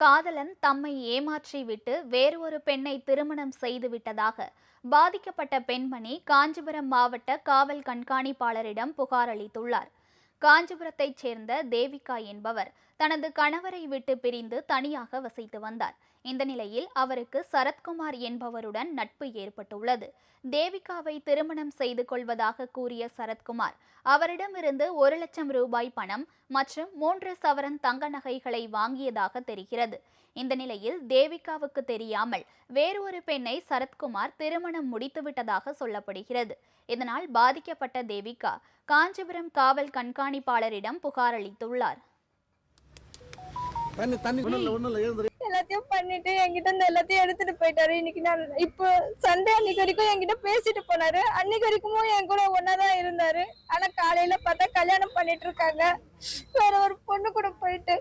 காதலன் தம்மை ஏமாற்றி விட்டு வேறு ஒரு பெண்ணை திருமணம் செய்து விட்டதாக பாதிக்கப்பட்ட பெண்மணி காஞ்சிபுரம் மாவட்ட காவல் கண்காணிப்பாளரிடம் புகார் அளித்துள்ளார். காஞ்சிபுரத்தைச் சேர்ந்த தேவிகா என்பவர் தனது கணவரை விட்டு பிரிந்து தனியாக வசித்து வந்தார். இந்த நிலையில் அவருக்கு சரத்குமார் என்பவருடன் நட்பு ஏற்பட்டுள்ளது. தேவிகாவை திருமணம் செய்து கொள்வதாக கூறிய சரத்குமார் அவரிடமிருந்து 1,00,000 ரூபாய் பணம் மற்றும் 3 சவரன் தங்க நகைகளை வாங்கியதாக தெரிகிறது. இந்த நிலையில் தேவிகாவுக்கு தெரியாமல் வேறு ஒரு பெண்ணை சரத்குமார் திருமணம் முடித்துவிட்டதாக சொல்லப்படுகிறது. இதனால் பாதிக்கப்பட்ட தேவிகா காஞ்சிபுரம் காவல் கண்காணிப்பாளரிடம் புகார் அளித்துள்ளார். எல்லாத்தையும் பண்ணிட்டு என்கிட்ட இந்த எல்லாத்தையும் எடுத்துட்டு போயிட்டாரு. இன்னைக்கு நான் இப்போ சண்டே அன்னைக்கு வரைக்கும் என்கிட்ட பேசிட்டு போனாரு. அன்னைக்கு வரைக்கும் என் கூட ஒன்னாதான் இருந்தாரு. ஆனா காலையில பார்த்தா கல்யாணம் பண்ணிட்டு இருக்காங்க வேற ஒரு பொண்ணு கூட போயிட்டு.